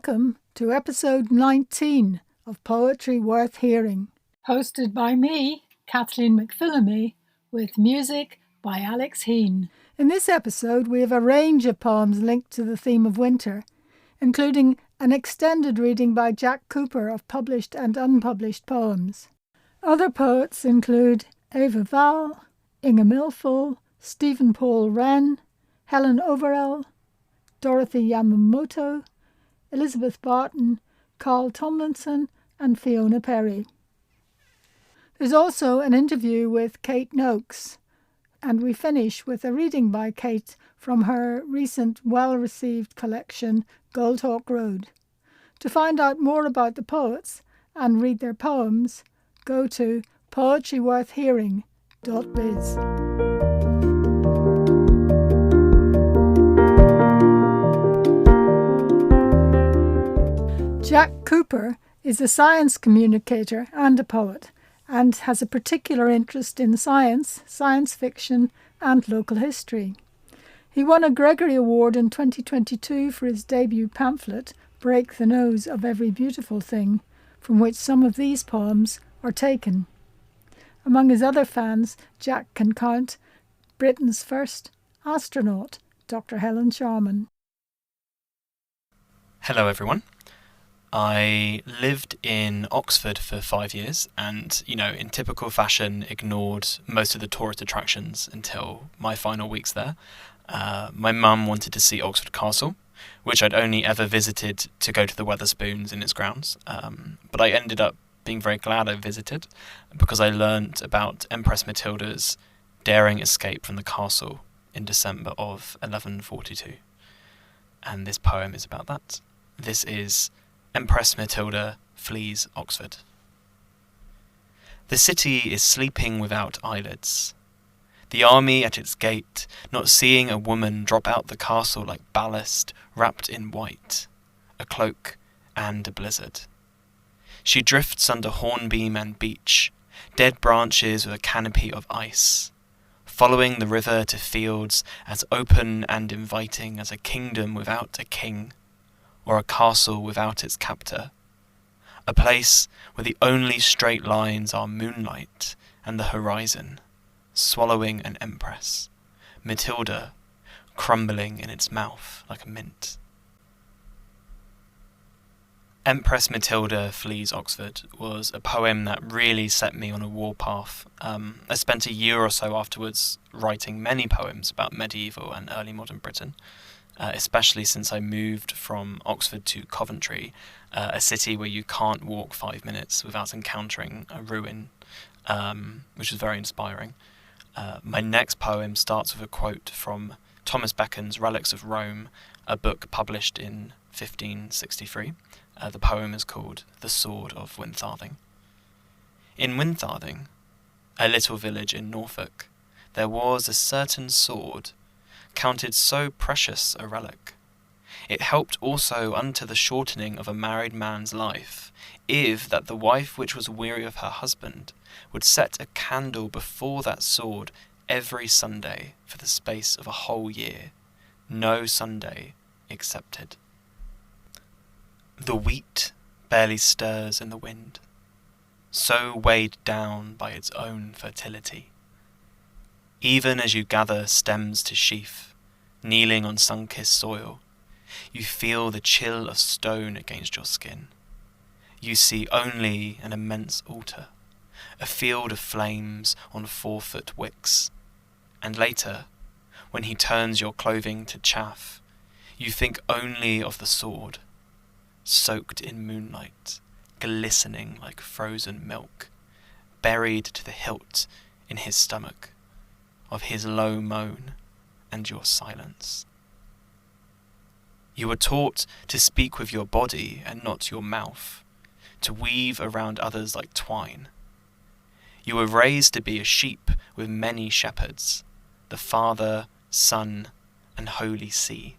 Welcome to episode 19 of Poetry Worth Hearing, hosted by me, Kathleen McPhillamy, with music by Alex Heen. In this episode, we have a range of poems linked to the theme of winter, including an extended reading by Jack Cooper of published and unpublished poems. Other poets include Eva Wal, Inge Milfull, Paul Wren, Helen Overell, Dorothy Yamamoto, Elizabeth Barton, Tomlinson and Fiona Perry. There's also an interview with Kate Noakes, and we finish with a reading by Kate from her recent well-received collection, Goldhawk Road. To find out more about the poets and read their poems, go to poetryworthhearing.biz. Jack Cooper is a science communicator and a poet, and has a particular interest in science, science fiction, and local history. He won a Gregory Award in 2022 for his debut pamphlet, Break the Nose of Every Beautiful Thing, from which some of these poems are taken. Among his other fans, Jack can count Britain's first astronaut, Dr. Helen Sharman. Hello everyone. I lived in Oxford for 5 years and, in typical fashion, ignored most of the tourist attractions until my final weeks there. My mum wanted to see Oxford Castle, which I'd only ever visited to go to the Wetherspoons in its grounds. But I ended up being very glad I visited because I learnt about Empress Matilda's daring escape from the castle in December of 1142. And this poem is about that. This is Empress Matilda Flees Oxford. The city is sleeping without eyelids. The army at its gate, not seeing a woman drop out the castle like ballast, wrapped in white, a cloak and a blizzard. She drifts under hornbeam and beech, dead branches with a canopy of ice, following the river to fields as open and inviting as a kingdom without a king, or a castle without its captor, a place where the only straight lines are moonlight and the horizon, swallowing an empress, Matilda, crumbling in its mouth like a mint. Empress Matilda Flees Oxford was a poem that really set me on a warpath. I spent a year or so afterwards writing many poems about medieval and early modern Britain, especially since I moved from Oxford to Coventry, a city where you can't walk 5 minutes without encountering a ruin, which is very inspiring. My next poem starts with a quote from Thomas Becon's Relics of Rome, a book published in 1563. The poem is called The Sword of Wintharding. In Wintharding, a little village in Norfolk, there was a certain sword, counted so precious a relic. It helped also unto the shortening of a married man's life, if that the wife which was weary of her husband would set a candle before that sword every Sunday for the space of a whole year, no Sunday excepted. The wheat barely stirs in the wind, so weighed down by its own fertility. Even as you gather stems to sheaf, kneeling on sun-kissed soil, you feel the chill of stone against your skin. You see only an immense altar, a field of flames on 4-foot wicks, and later, when he turns your clothing to chaff, you think only of the sword, soaked in moonlight, glistening like frozen milk, buried to the hilt in his stomach, of his low moan and your silence. You were taught to speak with your body and not your mouth, to weave around others like twine. You were raised to be a sheep with many shepherds, the Father, Son, and Holy See.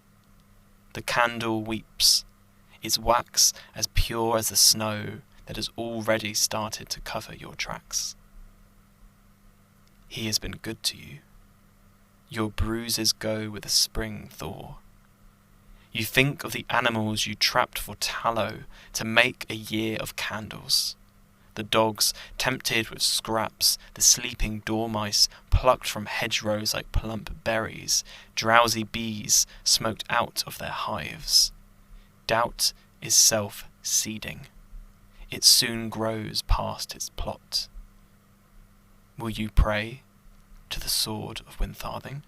The candle weeps, its wax as pure as the snow that has already started to cover your tracks. He has been good to you. Your bruises go with a spring thaw. You think of the animals you trapped for tallow to make a year of candles. The dogs tempted with scraps, the sleeping dormice plucked from hedgerows like plump berries, drowsy bees smoked out of their hives. Doubt is self-seeding. It soon grows past its plot. Will you pray to the sword of Windfarthing?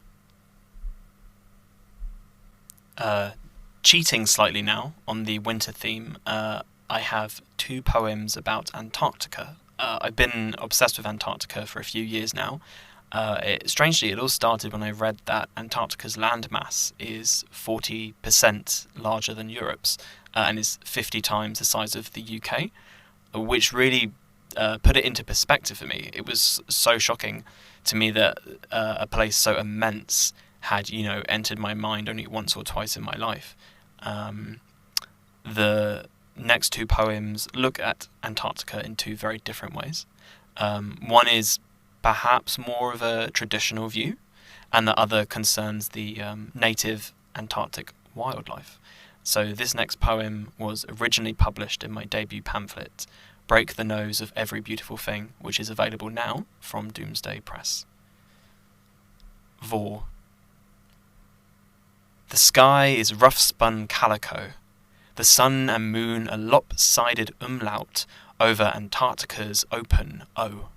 Cheating slightly now on the winter theme, I have 2 poems about Antarctica. I've been obsessed with Antarctica for a few years now. Strangely, it all started when I read that Antarctica's landmass is 40% larger than Europe's and is 50 times the size of the UK, which really put it into perspective for me. It was so shocking to me that a place so immense had, entered my mind only once or twice in my life. The next 2 poems look at Antarctica in 2 very different ways. One is perhaps more of a traditional view, and the other concerns the native Antarctic wildlife. So this next poem was originally published in my debut pamphlet, Break the Nose of Every Beautiful Thing, which is available now from Doomsday Press. Vor. The sky is rough-spun calico. The sun and moon a lopsided umlaut over Antarctica's open O.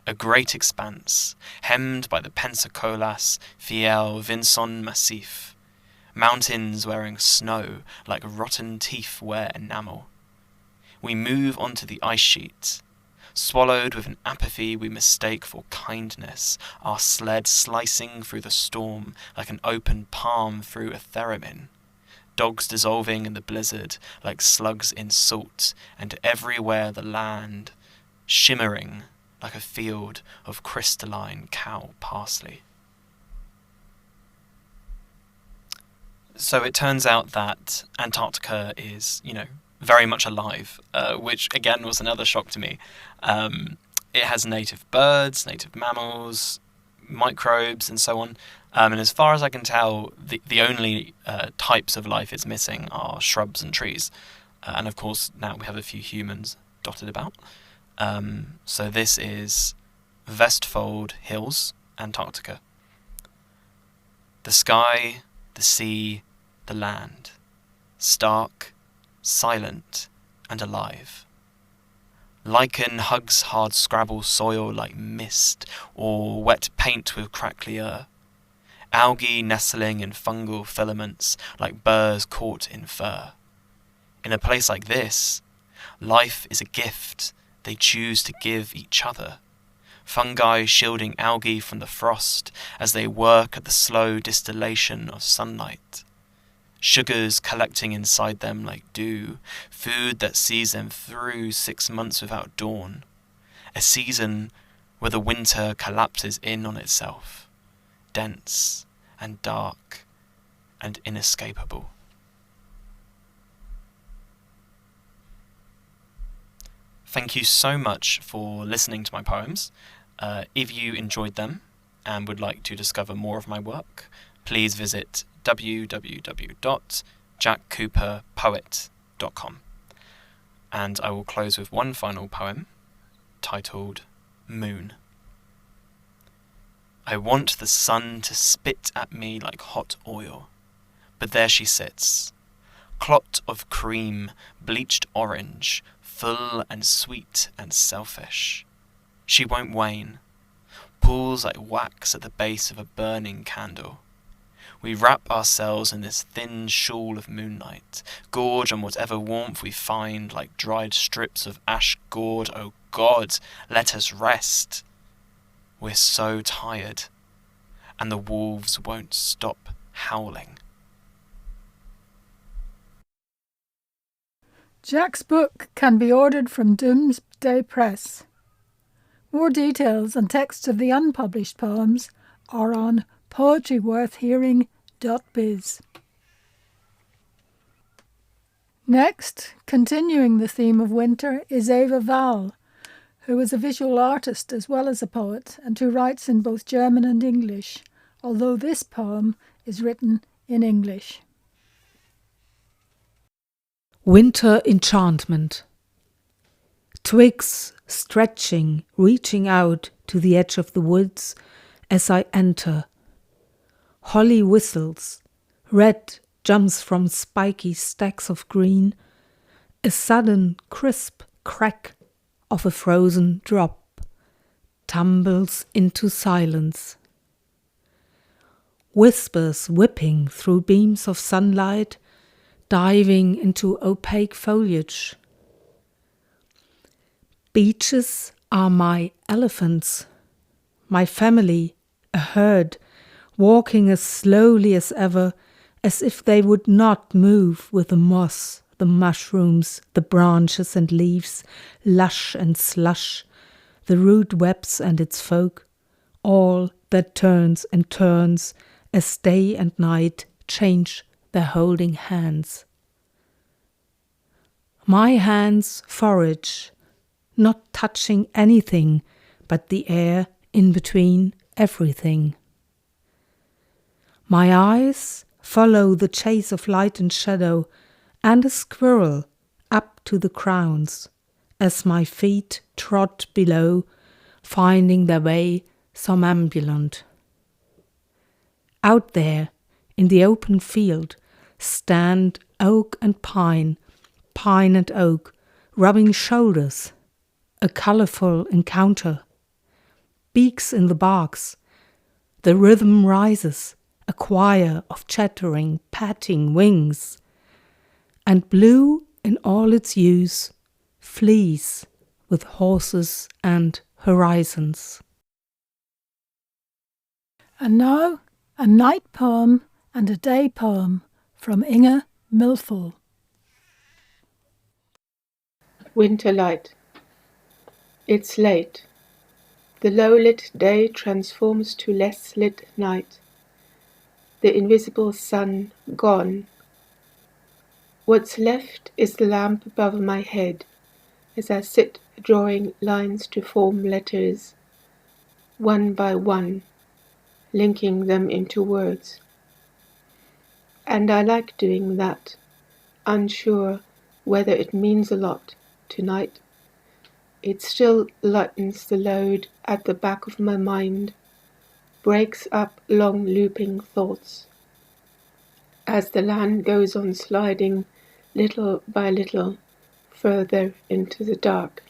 A great expanse, hemmed by the Pensacolas, Fiel, Vinson Massif. Mountains wearing snow like rotten teeth wear enamel. We move onto the ice sheet. Swallowed with an apathy we mistake for kindness, our sled slicing through the storm like an open palm through a theremin. Dogs dissolving in the blizzard like slugs in salt, and everywhere the land shimmering like a field of crystalline cow parsley. So it turns out that Antarctica is, very much alive, which again was another shock to me. It has native birds, native mammals, microbes, and so on. And as far as I can tell, the only types of life it's missing are shrubs and trees. And of course, now we have a few humans dotted about. So this is Vestfold Hills, Antarctica. The sky, the sea, the land. Stark, silent, and alive. Lichen hugs hard scrabble soil like mist, or wet paint with crackly earth. Algae nestling in fungal filaments like burrs caught in fur. In a place like this, life is a gift they choose to give each other. Fungi shielding algae from the frost as they work at the slow distillation of sunlight. Sugars collecting inside them like dew, food that sees them through 6 months without dawn. A season where the winter collapses in on itself, dense and dark and inescapable. Thank you so much for listening to my poems. If you enjoyed them and would like to discover more of my work, please visit www.jackcooperpoet.com. And I will close with one final poem titled Moon. I want the sun to spit at me like hot oil, but there she sits, clot of cream, bleached orange, full and sweet and selfish. She won't wane, pools like wax at the base of a burning candle. We wrap ourselves in this thin shawl of moonlight, gorge on whatever warmth we find like dried strips of ash gourd. Oh God, let us rest. We're so tired, and the wolves won't stop howling. Jack's book can be ordered from Doomsday Press. More details and texts of the unpublished poems are on poetryworthhearing.biz. Next, continuing the theme of winter, is Eva Wal, who is a visual artist as well as a poet and who writes in both German and English, although this poem is written in English. Winter enchantment. Twigs stretching, reaching out to the edge of the woods as I enter. Holly whistles. Red jumps from spiky stacks of green. A sudden crisp crack of a frozen drop tumbles into silence. Whispers whipping through beams of sunlight, diving into opaque foliage. Beaches are my elephants, my family, a herd, walking as slowly as ever, as if they would not move with the moss, the mushrooms, the branches and leaves, lush and slush, the root webs and its folk, all that turns and turns as day and night change their holding hands. My hands forage, not touching anything but the air in between everything. My eyes follow the chase of light and shadow and a squirrel up to the crowns as my feet trot below, finding their way somnambulant. Out there, in the open field, stand oak and pine, pine and oak, rubbing shoulders, a colourful encounter. Beaks in the barks, the rhythm rises, a choir of chattering, patting wings, and blue in all its hues flees with horses and horizons. And now, a night poem and a day poem from Inge Milfull. Winter light. It's late. The low-lit day transforms to less lit night. The invisible sun gone. What's left is the lamp above my head as I sit drawing lines to form letters, one by one, linking them into words. And I like doing that, unsure whether it means a lot tonight. It still lightens the load at the back of my mind, breaks up long looping thoughts. As the land goes on sliding little by little further into the dark.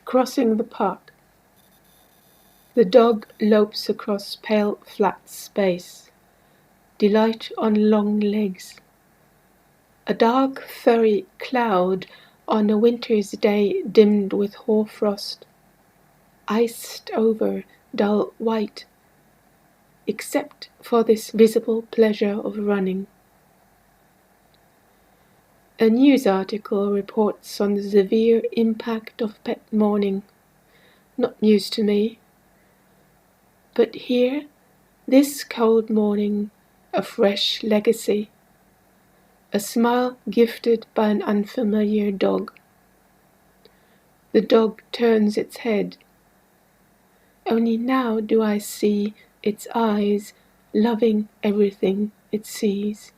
Crossing the park. The dog lopes across pale flat space, delight on long legs. A dark furry cloud on a winter's day dimmed with hoarfrost, iced over dull white, except for this visible pleasure of running. A news article reports on the severe impact of pet mourning. Not news to me. But here, this cold morning, a fresh legacy. A smile gifted by an unfamiliar dog. The dog turns its head. Only now do I see its eyes loving everything it sees.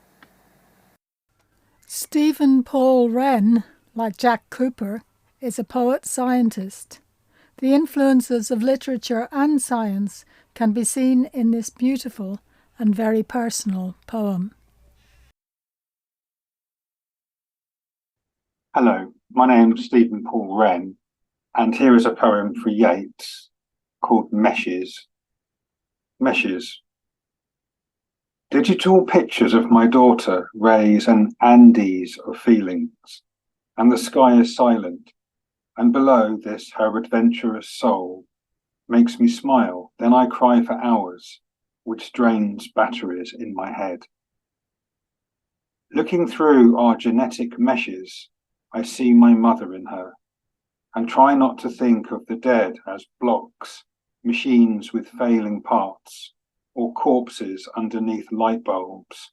Stephen Paul Wren, like Jack Cooper, is a poet-scientist. The influences of literature and science can be seen in this beautiful and very personal poem. Hello, my name's Stephen Paul Wren, and here is a poem for Yeats called Meshes. Meshes. Digital pictures of my daughter raise an Andes of feelings, and the sky is silent, and below this her adventurous soul makes me smile, then I cry for hours, which drains batteries in my head. Looking through our genetic meshes, I see my mother in her, and try not to think of the dead as blocks, machines with failing parts, or corpses underneath light bulbs,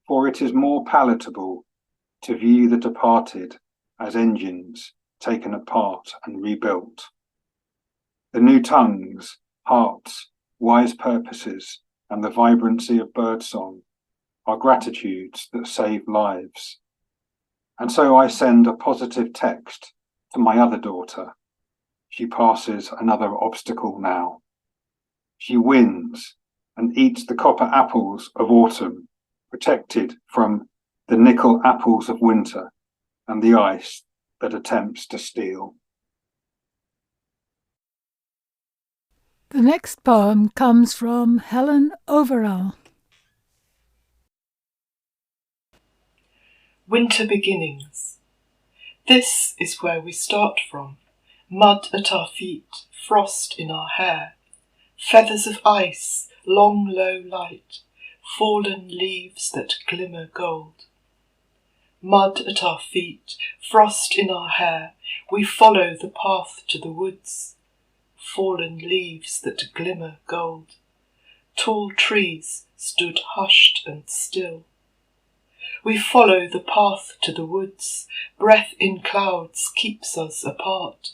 for it is more palatable to view the departed as engines taken apart and rebuilt. The new tongues, hearts, wise purposes, and the vibrancy of birdsong are gratitudes that save lives. And so I send a positive text to my other daughter. She passes another obstacle now. She wins and eats the copper apples of autumn, protected from the nickel apples of winter and the ice that attempts to steal. The next poem comes from Helen Overell. Winter beginnings. This is where we start from. Mud at our feet, frost in our hair, feathers of ice, long low light, fallen leaves that glimmer gold. Mud at our feet, frost in our hair, we follow the path to the woods. Fallen leaves that glimmer gold. Tall trees stood hushed and still. We follow the path to the woods. Breath in clouds keeps us apart.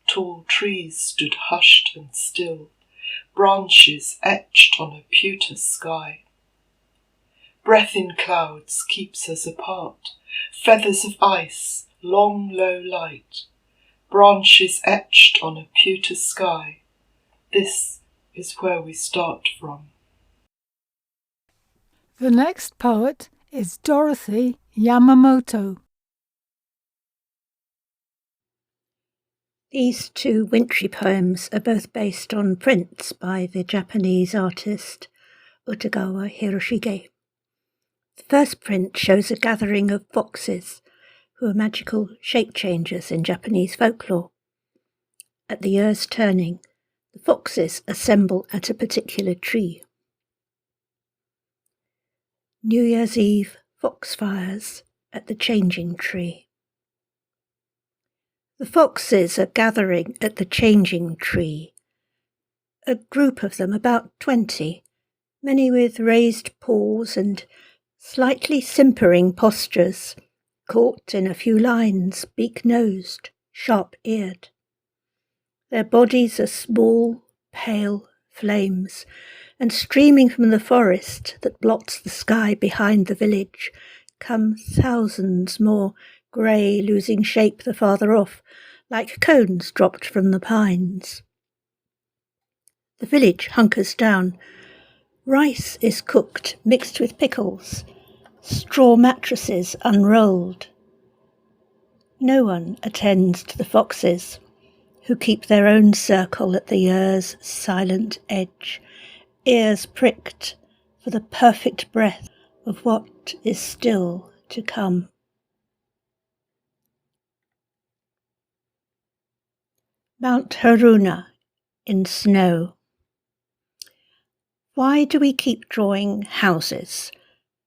Tall trees stood hushed and still. Branches etched on a pewter sky. Breath in clouds keeps us apart. Feathers of ice, long low light. Branches etched on a pewter sky. This is where we start from. The next poet is Dorothy Yamamoto. These two wintry poems are both based on prints by the Japanese artist Utagawa Hiroshige. The first print shows a gathering of foxes who are magical shape changers in Japanese folklore. At the year's turning, the foxes assemble at a particular tree. New Year's Eve foxfires at the changing tree. The foxes are gathering at the changing tree. A group of them, about 20, many with raised paws and slightly simpering postures, caught in a few lines, beak-nosed, sharp-eared. Their bodies are small, pale flames, and streaming from the forest that blots the sky behind the village come thousands more, grey, losing shape the farther off, like cones dropped from the pines. The village hunkers down. Rice is cooked, mixed with pickles, straw mattresses unrolled. No one attends to the foxes, who keep their own circle at the year's silent edge, ears pricked for the perfect breath of what is still to come. Mount Haruna in snow. Why do we keep drawing houses?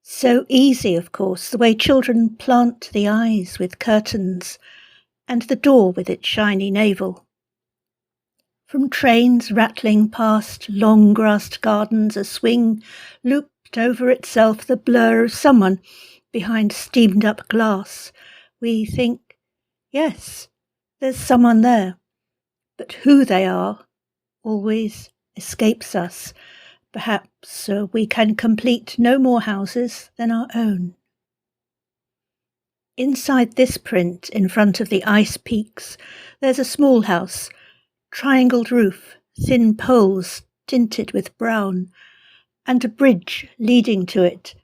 So easy, of course, the way children plant the eyes with curtains and the door with its shiny navel. From trains rattling past long-grassed gardens, a swing looped over itself, the blur of someone behind steamed-up glass. We think, yes, there's someone there, but who they are always escapes us. Perhaps we can complete no more houses than our own. Inside this print, in front of the ice peaks, there's a small house, triangled roof, thin poles tinted with brown, and a bridge leading to it.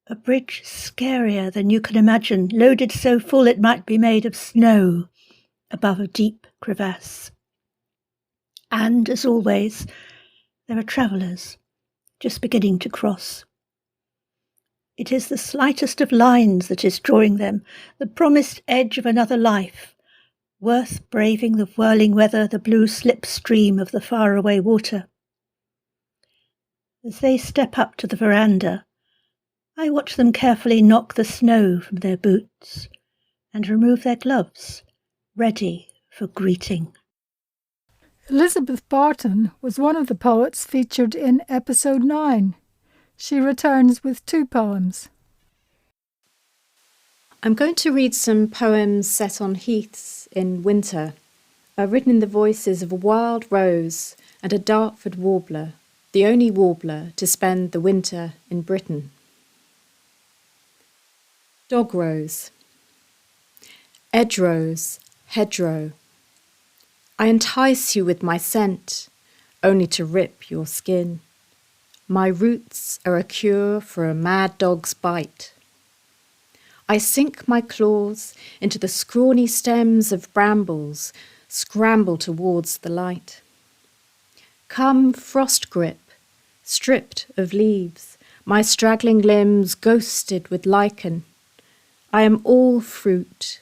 A bridge scarier than you can imagine, loaded so full it might be made of snow above a deep crevasse. And, as always, there are travellers just beginning to cross. It is the slightest of lines that is drawing them, the promised edge of another life, worth braving the whirling weather, the blue slipstream of the faraway water. As they step up to the veranda, I watch them carefully knock the snow from their boots and remove their gloves, ready for greeting. Elizabeth Barton was one of the poets featured in episode 9. She returns with 2 poems. I'm going to read some poems set on heaths in winter, written in the voices of a wild rose and a Dartford warbler, the only warbler to spend the winter in Britain. Dog rose. Edge rose, hedgerow. I entice you with my scent, only to rip your skin. My roots are a cure for a mad dog's bite. I sink my claws into the scrawny stems of brambles, scramble towards the light. Come frost grip, stripped of leaves, my straggling limbs ghosted with lichen. I am all fruit,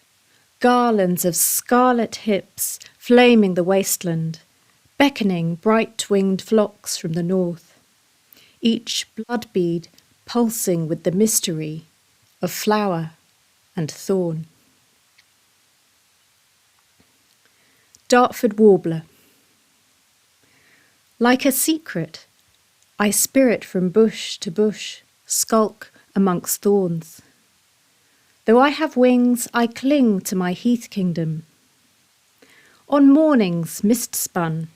garlands of scarlet hips flaming the wasteland, beckoning bright-winged flocks from the north, each blood bead pulsing with the mystery of flower and thorn. Dartford warbler. Like a secret, I spirit from bush to bush, skulk amongst thorns. Though I have wings, I cling to my heath kingdom. On mornings mist-spun,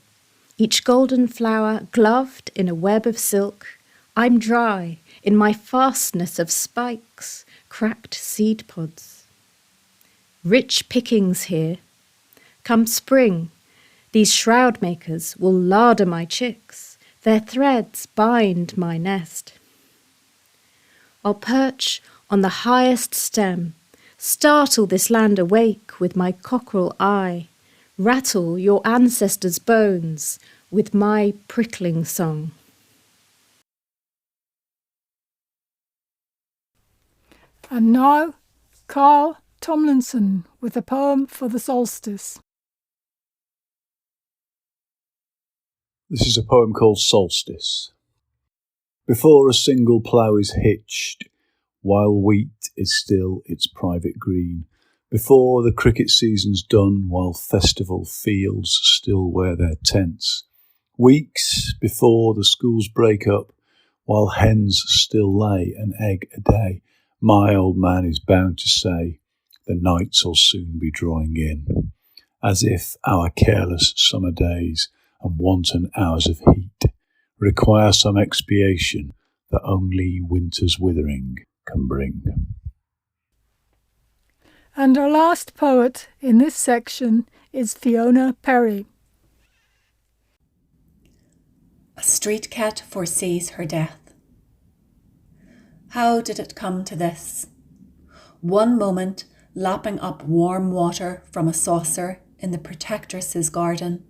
each golden flower gloved in a web of silk, I'm dry in my fastness of spikes, cracked seed pods. Rich pickings here. Come spring, these shroud makers will larder my chicks, their threads bind my nest. I'll perch on the highest stem, startle this land awake with my cockerel eye, rattle your ancestors' bones with my prickling song. And now, Carl Tomlinson with a poem for the solstice. This is a poem called Solstice. Before a single plough is hitched, while wheat is still its private green, before the cricket season's done, while festival fields still wear their tents, weeks before the schools break up, while hens still lay an egg a day, my old man is bound to say, the nights'll soon be drawing in, as if our careless summer days and wanton hours of heat require some expiation that only winter's withering can bring. And our last poet in this section is Fiona Perry. A street cat foresees her death. How did it come to this? One moment lapping up warm water from a saucer in the protectress's garden,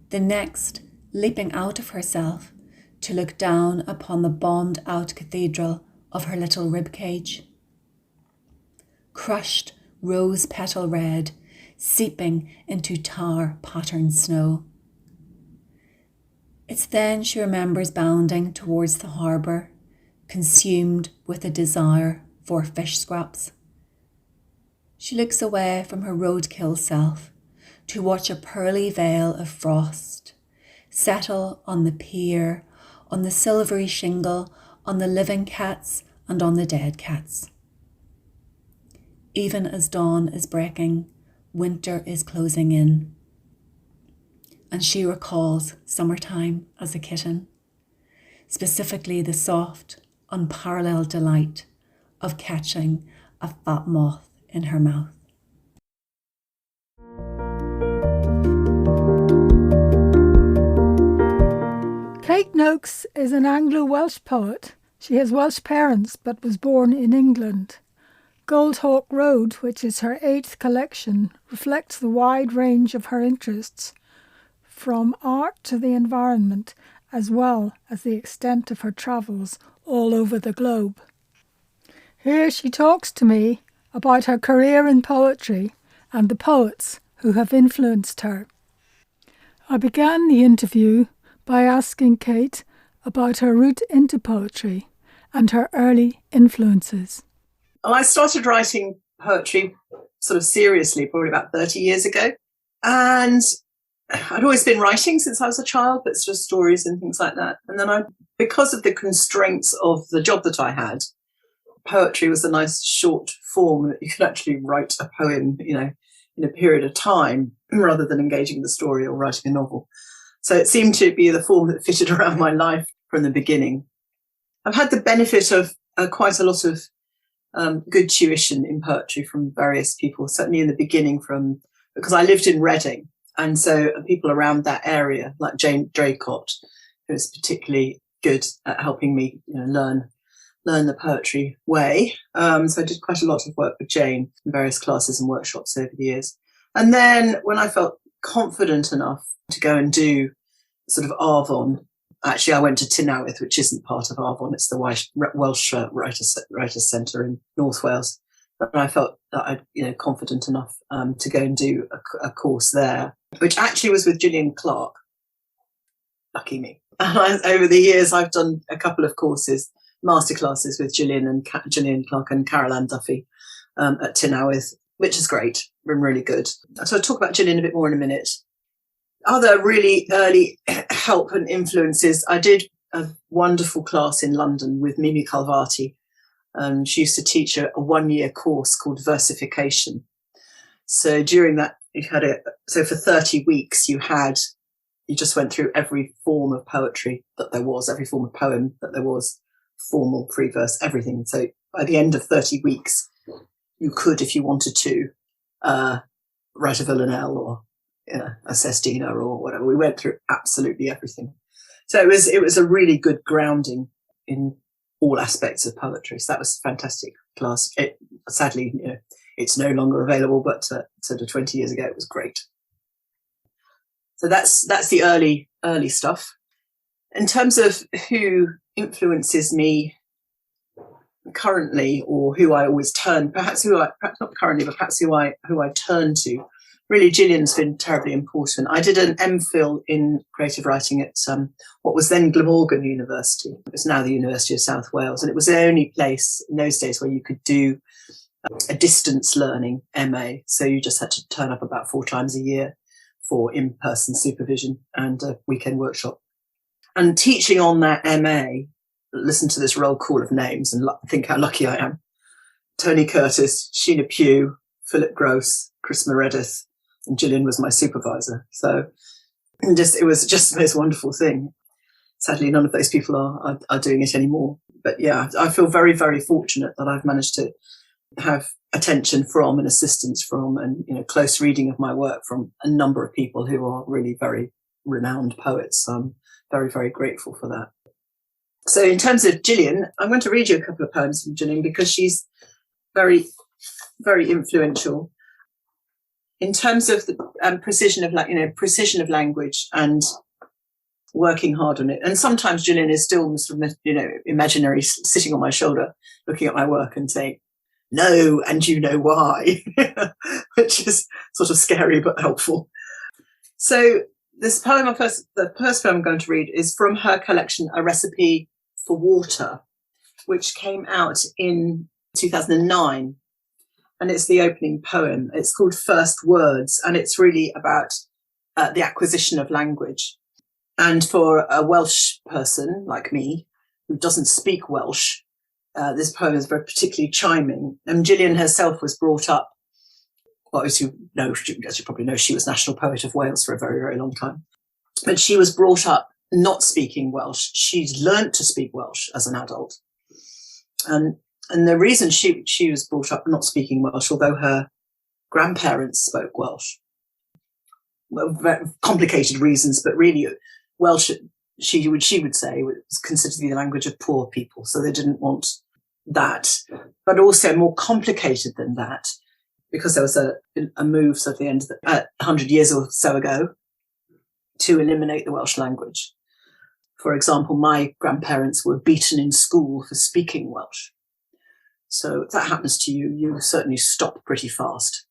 the next leaping out of herself to look down upon the bombed-out cathedral of her little ribcage. Crushed rose-petal red, seeping into tar-patterned snow. It's then she remembers bounding towards the harbour, consumed with a desire for fish scraps. She looks away from her roadkill self to watch a pearly veil of frost settle on the pier, on the silvery shingle, on the living cats and on the dead cats. Even as dawn is breaking, winter is closing in. And she recalls summertime as a kitten, specifically the soft, unparalleled delight of catching a fat moth in her mouth. Kate Noakes is an Anglo-Welsh poet. She has Welsh parents but was born in England. Goldhawk Road, which is her 8th collection, reflects the wide range of her interests, from art to the environment, as well as the extent of her travels all over the globe. Here she talks to me about her career in poetry and the poets who have influenced her. I began the interview by asking Kate about her route into poetry and her early influences. Well, I started writing poetry sort of seriously probably about 30 years ago. And I'd always been writing since I was a child, but it's just stories and things like that. And then because of the constraints of the job that I had, poetry was a nice short form that you could actually write a poem, in a period of time rather than engaging the story or writing a novel. So it seemed to be the form that fitted around my life from the beginning. I've had the benefit of quite a lot of good tuition in poetry from various people, certainly in the beginning because I lived in Reading. And so people around that area, like Jane Draycott, who was particularly good at helping me learn the poetry way. So I did quite a lot of work with Jane in various classes and workshops over the years. And then when I felt confident enough to go and do sort of Arvon, actually I went to Tynawith, which isn't part of Arvon, it's the Welsh Writers' Centre in North Wales. And I felt that I'd confident enough to go and do a course there, which actually was with Gillian Clarke. Lucky me. And over the years, I've done a couple of courses, masterclasses with Gillian Clarke and Carol Ann Duffy at Tynawith, which is great, been really good. So I'll talk about Gillian a bit more in a minute. Other really early help and influences, I did a wonderful class in London with Mimi Calvati. She used to teach a 1-year course called Versification. So during that, so for 30 weeks, you just went through every form of poetry that there was, every form of poem that there was, formal, free verse, everything. So by the end of 30 weeks, you could, if you wanted to, write a villanelle or a sestina or whatever. We went through absolutely everything. So it was a really good grounding in all aspects of poetry. So that was a fantastic class. Sadly, it's no longer available, but sort of 20 years ago, it was great. So that's the early stuff. In terms of who influences me currently, or who I always turn, perhaps not currently, but perhaps who I turn to, really Gillian's been terribly important. I did an MPhil in creative writing at what was then Glamorgan University. It's now the University of South Wales, and it was the only place in those days where you could do a distance learning MA. So you just had to turn up about 4 times a year for in-person supervision and a weekend workshop. And teaching on that MA, listen to this roll call of names and think how lucky I am. Tony Curtis, Sheena Pugh, Philip Gross, Chris Meredith, and Gillian was my supervisor. So it was just the most wonderful thing. Sadly, none of those people are doing it anymore. But yeah, I feel very, very fortunate that I've managed to have attention from and assistance from and close reading of my work from a number of people who are really very renowned poets. So I'm very, very grateful for that. So in terms of Gillian, I'm going to read you a couple of poems from Gillian because she's very, very influential in terms of the precision of language and working hard on it. And sometimes Gillian is still sort of, imaginary, sitting on my shoulder, looking at my work and saying, "No, and you know why," which is sort of scary but helpful. So this poem, the first poem I'm going to read is from her collection, A Recipe for Water, which came out in 2009. And it's the opening poem. It's called First Words, and it's really about the acquisition of language. And for a Welsh person like me, who doesn't speak Welsh, this poem is very particularly chiming. And Gillian herself was brought up, well, as you probably know, she was National Poet of Wales for a very, very long time. But she was brought up not speaking Welsh. She's learnt to speak Welsh as an adult. And the reason she was brought up not speaking Welsh, although her grandparents spoke Welsh, well, very complicated reasons, but really Welsh, she would say, was considered to be the language of poor people. So they didn't want that. But also more complicated than that, because there was a move at the end of 100 years or so ago to eliminate the Welsh language. For example, my grandparents were beaten in school for speaking Welsh. So if that happens to you, you certainly stop pretty fast.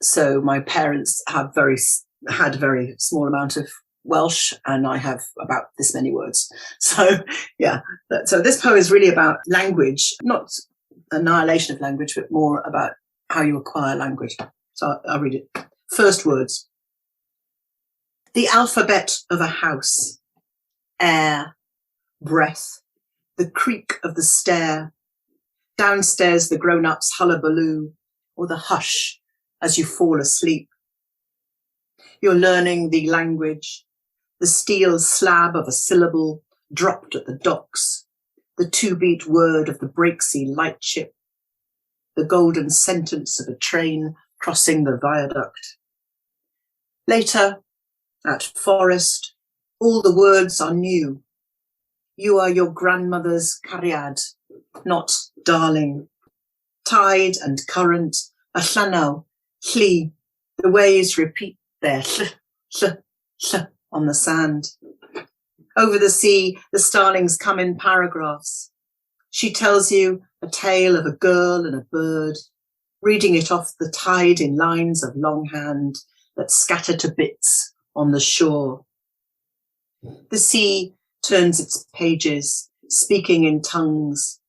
So my parents had a very small amount of Welsh, and I have about this many words. So yeah, so this poem is really about language, not annihilation of language, but more about how you acquire language. So I'll read it. First words. The alphabet of a house, air, breath, the creak of the stair, downstairs the grown-ups' hullabaloo, or the hush as you fall asleep. You're learning the language, the steel slab of a syllable dropped at the docks, the two-beat word of the breaksea lightship, the golden sentence of a train crossing the viaduct. Later, at Forest, all the words are new. You are your grandmother's cariad, not darling. Tide and current, a llanw, lli, the waves repeat their ll on the sand. Over the sea, the starlings come in paragraphs. She tells you a tale of a girl and a bird, reading it off the tide in lines of longhand that scatter to bits on the shore. The sea turns its pages, speaking in tongues.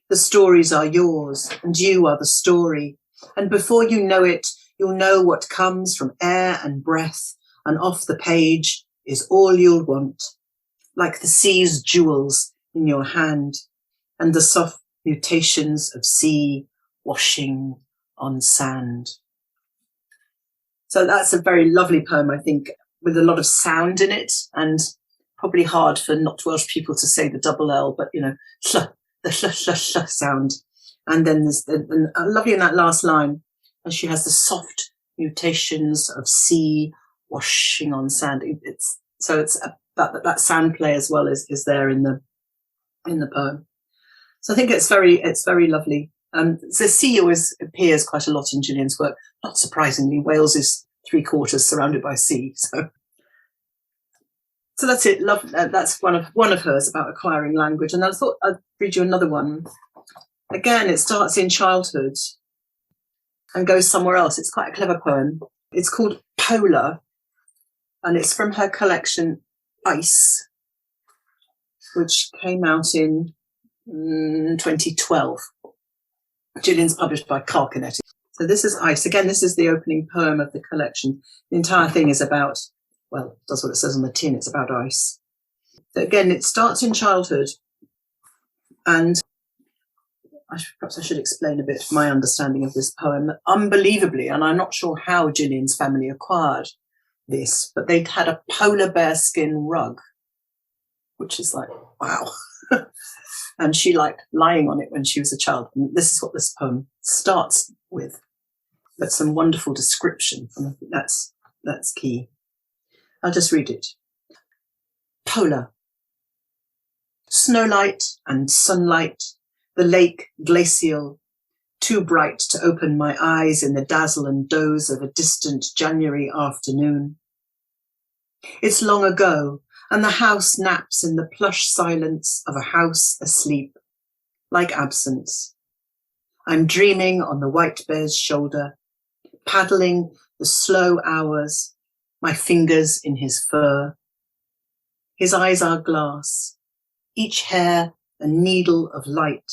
The stories are yours, and you are the story. And before you know it, you'll know what comes from air and breath, and off the page is all you'll want, like the sea's jewels in your hand, and the soft mutations of sea washing on sand. So that's a very lovely poem, I think, with a lot of sound in it, and probably hard for not Welsh people to say the double L, but, you know, the sound. And then there's lovely in that last line, and she has the soft mutations of sea washing on sand. It's that sound play as well is there in the poem. So I think it's very lovely. The sea always appears quite a lot in Gillian's work. Not surprisingly, Wales is 3/4 surrounded by sea. So that's it. That's one of hers about acquiring language. And I thought I'd read you another one. Again, it starts in childhood and goes somewhere else. It's quite a clever poem. It's called Polar, and it's from her collection Ice, which came out in 2012. Gillian's published by Carcanet. So this is Ice. Again, this is the opening poem of the collection. The entire thing is about, well, that's what it says on the tin, it's about ice. So again, it starts in childhood, and perhaps I should explain a bit my understanding of this poem. Unbelievably, and I'm not sure how Gillian's family acquired this, but they'd had a polar bear skin rug, which is like, wow. And she liked lying on it when she was a child. And this is what this poem starts with. But some wonderful description. And I think that's key. I'll just read it. Polar. Snowlight and sunlight, the lake glacial, too bright to open my eyes in the dazzle and doze of a distant January afternoon. It's long ago, and the house naps in the plush silence of a house asleep, like absence. I'm dreaming on the white bear's shoulder, paddling the slow hours, my fingers in his fur. His eyes are glass, each hair a needle of light.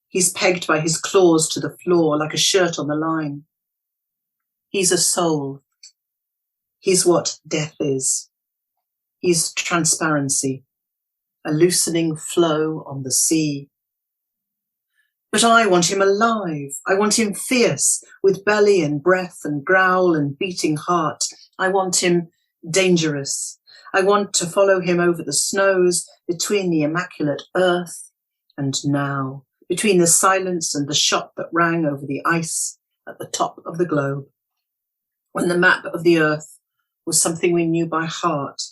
He's pegged by his claws to the floor like a shirt on the line. He's a soul. He's what death is. He's transparency, a loosening flow on the sea. But I want him alive. I want him fierce, with belly and breath and growl and beating heart. I want him dangerous. I want to follow him over the snows, between the immaculate earth and now, between the silence and the shot that rang over the ice at the top of the globe, when the map of the earth was something we knew by heart,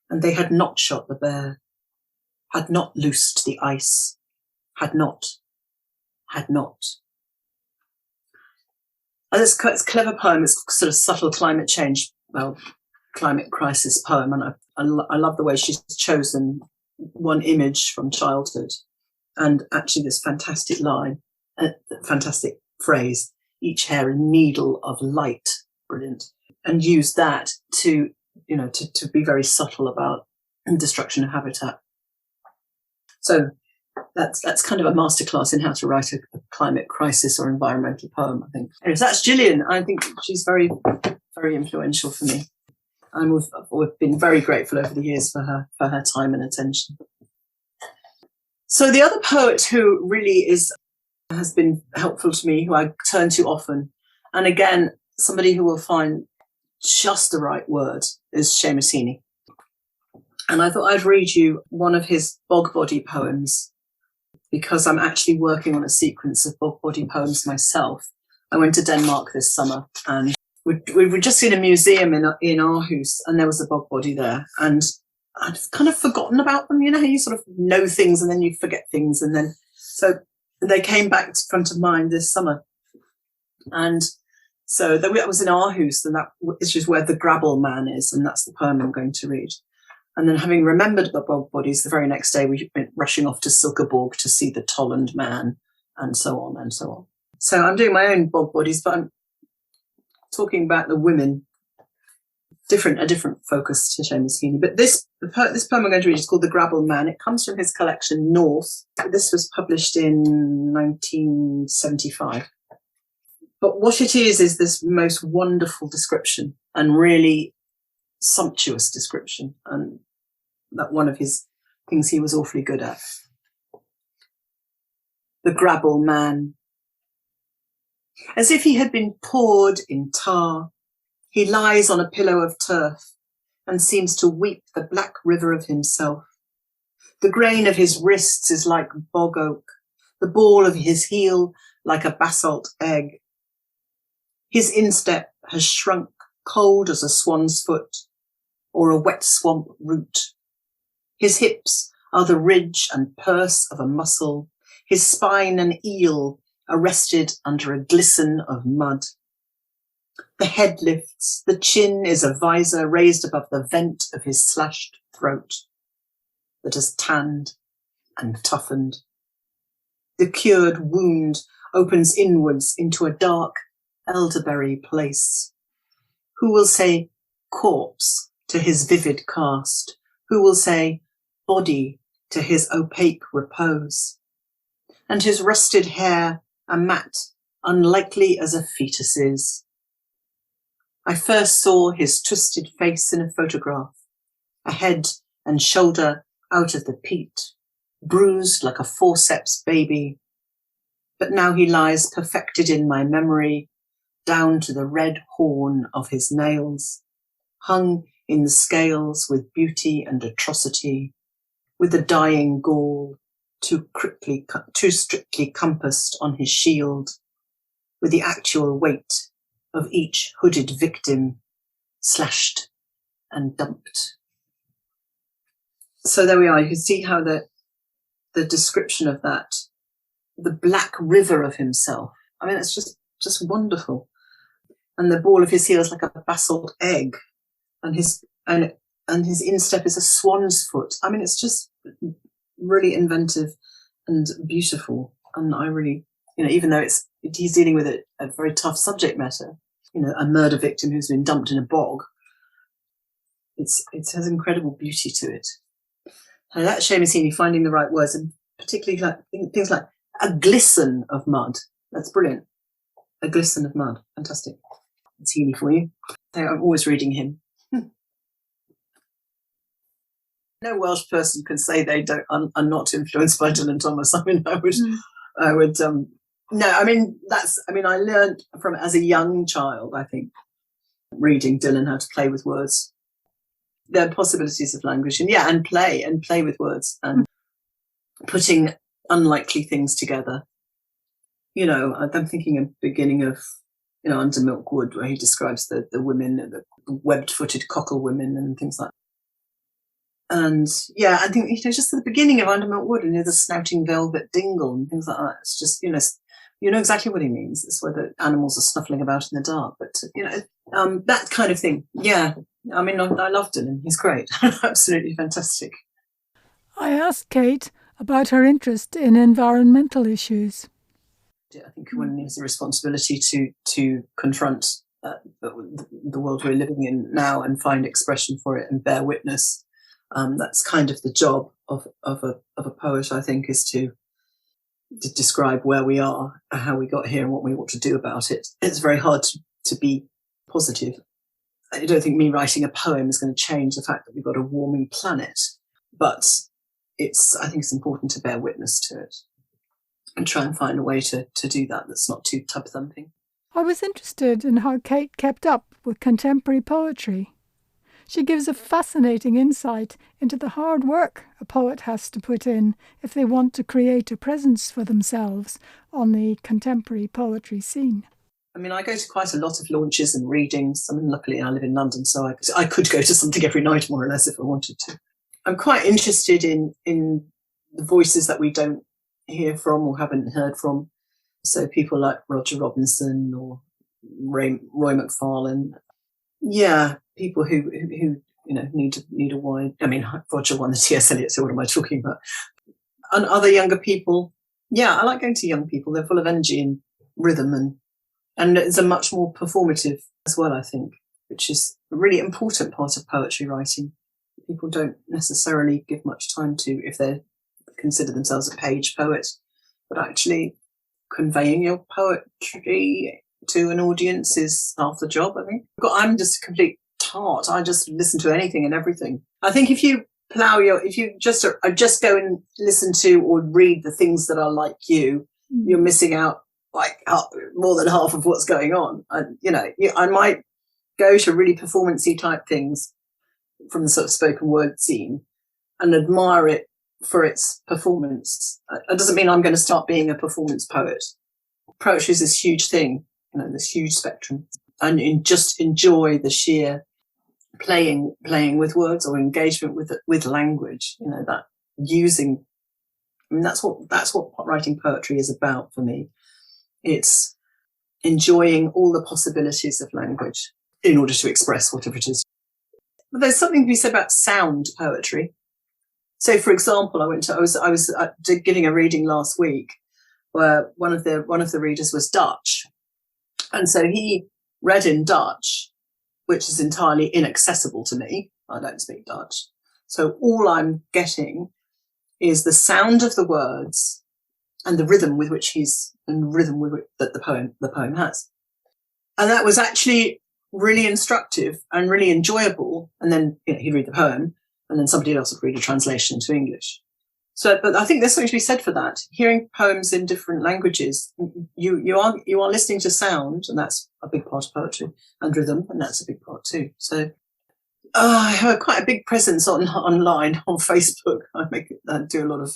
and they had not shot the bear, had not loosed the ice, had not. And it's a clever poem. It's sort of subtle climate change, climate crisis poem. And I love the way she's chosen one image from childhood. And actually this fantastic line, fantastic phrase, each hair a needle of light. Brilliant. And use that to be very subtle about destruction of habitat. So that's kind of a masterclass in how to write a climate crisis or environmental poem, I think. Anyway, so that's Gillian. I think she's very, very influential for me. And we've been very grateful over the years for her time and attention. So the other poet who really has been helpful to me, who I turn to often, and again, somebody who will find just the right word, is Seamus Heaney. And I thought I'd read you one of his bog body poems, because I'm actually working on a sequence of bog body poems myself. I went to Denmark this summer, and we'd just seen a museum in Aarhus, and there was a bog body there. And I'd kind of forgotten about them. You know how you sort of know things and then you forget things. And then, so they came back to front of mind this summer. And so that was in Aarhus, and that is just where the Grabble Man is. And that's the poem I'm going to read. And then, having remembered the bog bodies, the very next day we went rushing off to Silkeborg to see the Tolland Man, and so on and so on. So I'm doing my own bog bodies, but I'm talking about the women, a different focus to Seamus Heaney. But this poem I'm going to read is called The Grabble Man. It comes from his collection North. This was published in 1975. But what it is this most wonderful description, and really sumptuous description, and that one of his things he was awfully good at. The Grabble Man. As if he had been poured in tar, he lies on a pillow of turf and seems to weep the black river of himself. The grain of his wrists is like bog oak, the ball of his heel like a basalt egg. His instep has shrunk, cold as a swan's foot or a wet swamp root. His hips are the ridge and purse of a mussel, his spine an eel arrested under a glisten of mud. The head lifts, the chin is a visor raised above the vent of his slashed throat that has tanned and toughened. The cured wound opens inwards into a dark elderberry place. Who will say corpse to his vivid cast? Who will say body to his opaque repose? And his rusted hair a mat unlikely as a fetus's. I first saw his twisted face in a photograph, a head and shoulder out of the peat, bruised like a forceps baby. But now he lies perfected in my memory, down to the red horn of his nails, hung in the scales with beauty and atrocity, with the dying gall too strictly compassed on his shield, with the actual weight of each hooded victim slashed and dumped. So there we are. You can see how the description of that, the black river of himself. I mean, it's just wonderful. And the ball of his heel is like a basalt egg, and his instep is a swan's foot. I mean, it's just really inventive and beautiful. And I really, even though he's dealing with a very tough subject matter, a murder victim who's been dumped in a bog, it has incredible beauty to it. And that's Seamus Heaney finding the right words, and particularly like things like a glisten of mud. That's brilliant. A glisten of mud. Fantastic. It's Heaney for you. So I'm always reading him. No Welsh person can say they are not influenced by Dylan Thomas. I mean, I would. No, I mean I learned from as a young child, I think, reading Dylan how to play with words. There are possibilities of language, and play with words, and putting unlikely things together. I'm thinking of the beginning of Under Milk Wood, where he describes the women, the webbed-footed cockle women and things like that. And I think just at the beginning of Under Milk Wood, the snouting velvet dingle and things like that. It's just you know exactly what he means. It's where the animals are snuffling about in the dark, but that kind of thing. Yeah, I mean, I love Dylan. He's great, absolutely fantastic. I asked Kate about her interest in environmental issues. I think one has a responsibility to confront the world we're living in now and find expression for it and bear witness. That's kind of the job of a poet, I think, is to describe where we are, how we got here, and what we ought to do about it. It's very hard to be positive. I don't think me writing a poem is going to change the fact that we've got a warming planet, but I think it's important to bear witness to it and try and find a way to do that that's not too tub-thumping. I was interested in how Kate kept up with contemporary poetry. She gives a fascinating insight into the hard work a poet has to put in if they want to create a presence for themselves on the contemporary poetry scene. I mean, I go to quite a lot of launches and readings. I mean, luckily I live in London, so I could go to something every night, more or less, if I wanted to. I'm quite interested in the voices that we don't hear from or haven't heard from. So people like Roger Robinson or Roy McFarlane. Yeah, people who need a wide. I mean, Roger won the T.S. Eliot, so what am I talking about? And other younger people. Yeah, I like going to young people. They're full of energy and rhythm, and it's a much more performative as well, I think, which is a really important part of poetry writing. People don't necessarily give much time to if they consider themselves a page poet, but actually conveying your poetry to an audience is half the job, I think. I'm just a complete tart. I just listen to anything and everything. I think if you just go and listen to or read the things that are like you, you're missing out like more than half of what's going on. And, I might go to really performance-y type things from the sort of spoken word scene and admire it for its performance. It doesn't mean I'm going to start being a performance poet. Poetry is this huge thing, this huge spectrum, and just enjoy the sheer playing with words or engagement with language. That using. I mean, that's what writing poetry is about for me. It's enjoying all the possibilities of language in order to express whatever it is. But there's something to be said about sound poetry. So, for example, I was giving a reading last week where one of the readers was Dutch, and so he read in Dutch, which is entirely inaccessible to me. I don't speak Dutch, so all I'm getting is the sound of the words and the rhythm with which that the poem has, and that was actually really instructive and really enjoyable. And then he'd read the poem, and then somebody else would read a translation into English. So, but I think there's something to be said for that. Hearing poems in different languages, you are listening to sound, and that's a big part of poetry, and rhythm, and that's a big part too. So, I have quite a big presence online on Facebook. I do a lot of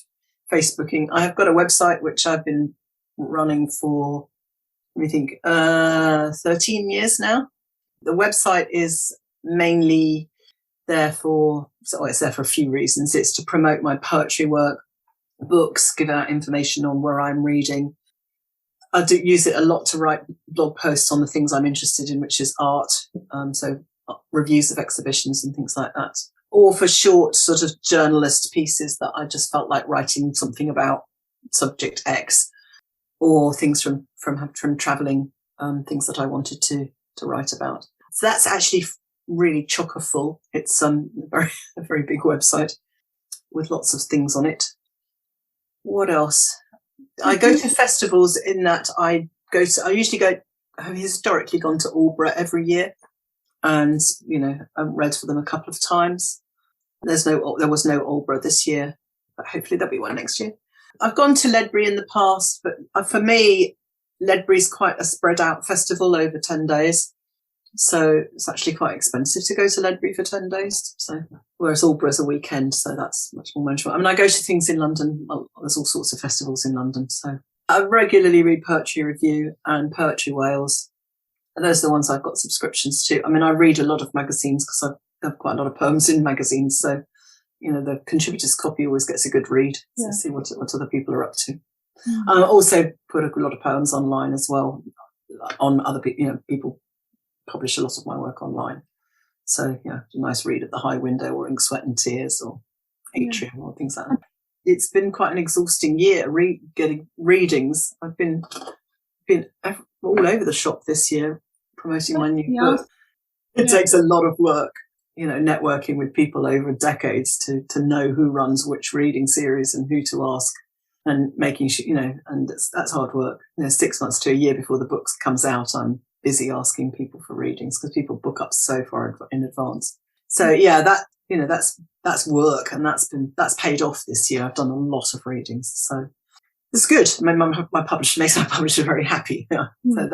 Facebooking. I have got a website which I've been running for, 13 years now. The website is mainly it's there for a few reasons. It's to promote my poetry work, books, give out information on where I'm reading. I do use it a lot to write blog posts on the things I'm interested in, which is art. So reviews of exhibitions and things like that. Or for short sort of journalist pieces that I just felt like writing something about subject X, or things from travelling, things that I wanted to write about. So that's actually really chocker full. It's a very big website with lots of things on it. What else? I go to festivals in that I've historically gone to Aldeburgh every year, and I've read for them a couple of times. There was no Aldeburgh this year, but hopefully there'll be one next year. I've gone to Ledbury in the past, but for me, Ledbury's quite a spread out festival over 10 days. So it's actually quite expensive to go to Ledbury for 10 days. So, whereas Aldeburgh's a weekend, so that's much more manageable. I mean, I go to things in London. Well, there's all sorts of festivals in London. So I regularly read Poetry Review and Poetry Wales. And those are the ones I've got subscriptions to. I mean, I read a lot of magazines because I have quite a lot of poems in magazines. So, the contributor's copy always gets a good read to see what other people are up to. Mm-hmm. I also put a lot of poems online as well. On other people, people publish a lot of my work online. So, a nice read at the High Window or Ink, Sweat and Tears or Atrium or things like that. It's been quite an exhausting year getting readings. I've been all over the shop this year promoting my new book. It takes a lot of work, networking with people over decades to know who runs which reading series and who to ask, and making sure, and that's hard work. 6 months to a year before the book comes out, I'm busy asking people for readings because people book up so far in advance. So that's work, and that's paid off this year. I've done a lot of readings. So it's good. My publisher makes my publisher very happy. Yeah. So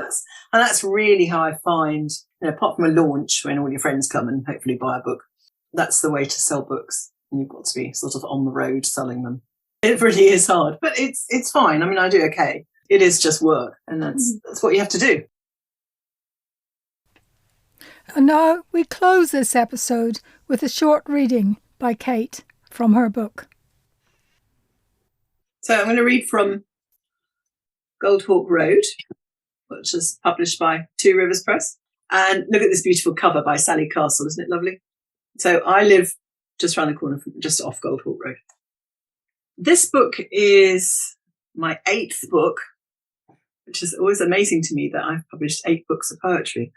that's really how I find, apart from a launch when all your friends come and hopefully buy a book, that's the way to sell books. And you've got to be sort of on the road selling them. It really is hard, but it's fine. I mean, I do okay. It is just work, and that's what you have to do. And now we close this episode with a short reading by Kate from her book. So I'm going to read from Goldhawk Road, which is published by Two Rivers Press. And look at this beautiful cover by Sally Castle. Isn't it lovely? So I live just around the corner, just off Goldhawk Road. This book is my 8th book, which is always amazing to me that I've published 8 books of poetry.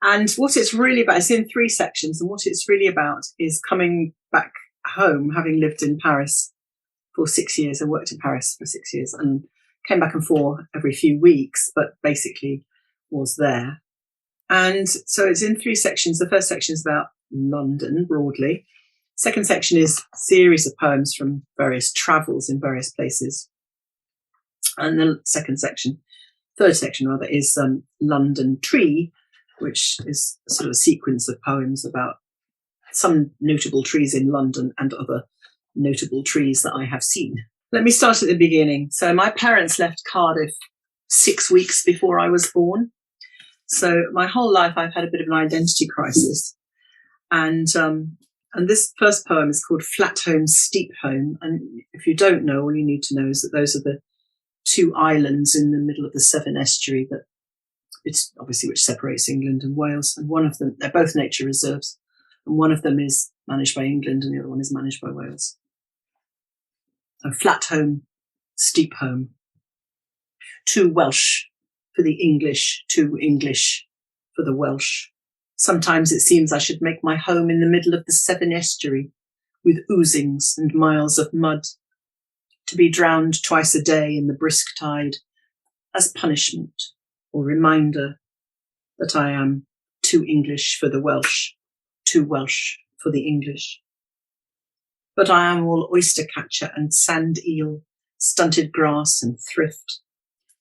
And what it's really about, it's in 3 sections, and what it's really about is coming back home, having lived in Paris for 6 years and worked in Paris for 6 years and came back and forth every few weeks, but basically was there. And so it's in 3 sections. The first section is about London broadly. Second section is a series of poems from various travels in various places. And the third section rather, is London Tree, which is sort of a sequence of poems about some notable trees in London and other notable trees that I have seen. Let me start at the beginning. So my parents left Cardiff 6 weeks before I was born. So my whole life I've had a bit of an identity crisis. And this first poem is called Flat Home, Steep Home. And if you don't know, all you need to know is that those are the 2 islands in the middle of the Severn Estuary that it's obviously which separates England and Wales. And one of them, they're both nature reserves. And one of them is managed by England and the other one is managed by Wales. So Flat Home, Steep Home. 2 Welsh for the English, 2 English for the Welsh. Sometimes it seems I should make my home in the middle of the Severn Estuary with oozings and miles of mud, to be drowned twice a day in the brisk tide as punishment or reminder that I am 2 English for the Welsh, 2 Welsh for the English. But I am all oyster catcher and sand eel, stunted grass and thrift,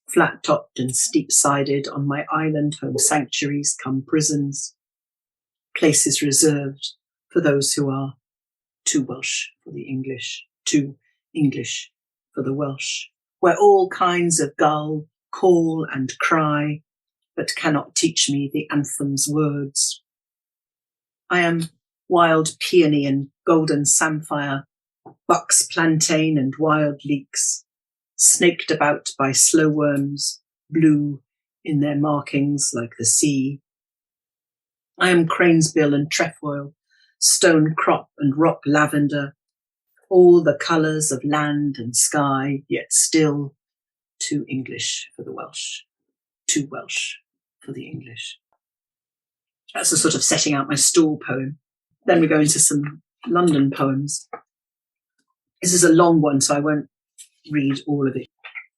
flat-topped and steep-sided on my island home sanctuaries come prisons, places reserved for those who are 2 Welsh for the English, 2 English for the Welsh, where all kinds of gull call and cry, but cannot teach me the anthem's words. I am wild peony and golden samphire, bucks plantain and wild leeks, snaked about by slow worms, blue in their markings like the sea. I am cranesbill and trefoil, stone crop and rock lavender, all the colours of land and sky, yet still 2 English for the Welsh, 2 Welsh for the English. That's a sort of setting out my stall poem. Then we go into some London poems. This is a long one, so I won't read all of it.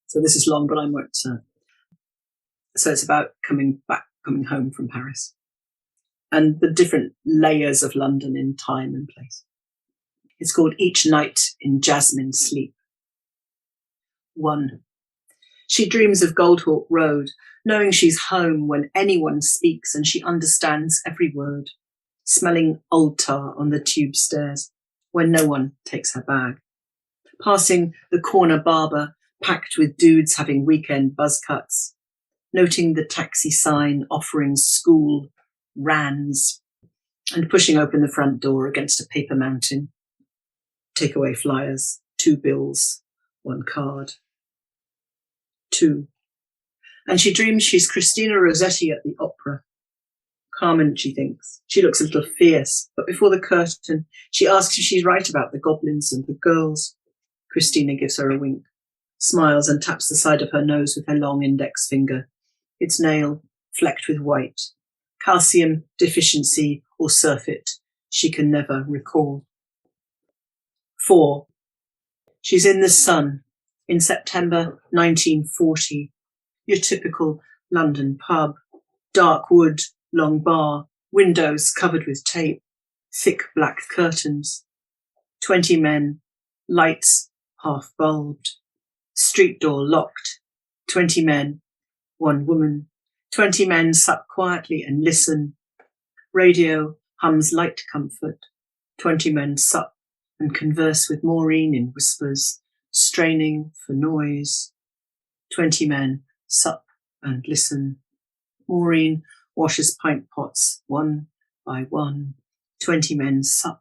So this is long, but I won't. So it's about coming home from Paris and the different layers of London in time and place. It's called Each Night in Jasmine Sleep. 1. She dreams of Goldhawk Road, knowing she's home when anyone speaks and she understands every word, smelling old tar on the tube stairs when no one takes her bag, passing the corner barber packed with dudes having weekend buzz cuts, noting the taxi sign offering school Rands, and pushing open the front door against a paper mountain. Takeaway flyers, 2 bills, 1 card. 2. And she dreams she's Christina Rossetti at the opera. Carmen, she thinks. She looks a little fierce, but before the curtain, she asks if she's right about the goblins and the girls. Christina gives her a wink, smiles and taps the side of her nose with her long index finger, its nail flecked with white. Calcium deficiency or surfeit, she can never recall. 4. She's in the sun in September 1940. Your typical London pub. Dark wood, long bar, windows covered with tape, thick black curtains. 20 men, lights half bulbed. Street door locked. 20 men, 1 woman. 20 men sup quietly and listen. Radio hums light comfort. 20 men sup and converse with Maureen in whispers, straining for noise. 20 men sup and listen. Maureen washes pint pots 1 by 1. 20 men sup.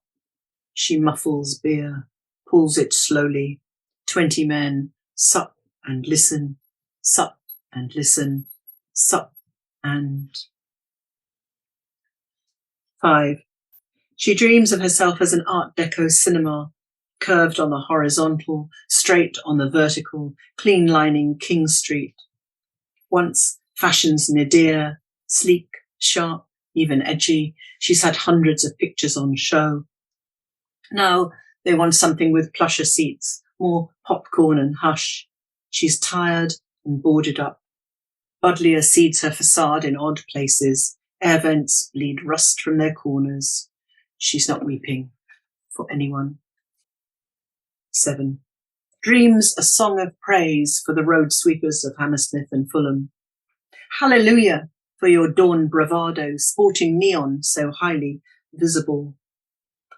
She muffles beer, pulls it slowly. 20 men sup and listen, sup and listen, sup and... 5. She dreams of herself as an Art Deco cinema, curved on the horizontal, straight on the vertical, clean lining King Street. Once fashion's nadir, sleek, sharp, even edgy, she's had hundreds of pictures on show. Now they want something with plusher seats, more popcorn and hush. She's tired and boarded up. Budlier seeds her facade in odd places. Air vents bleed rust from their corners. She's not weeping for anyone. 7. Dreams a song of praise for the road sweepers of Hammersmith and Fulham. Hallelujah for your dawn bravado, sporting neon so highly visible.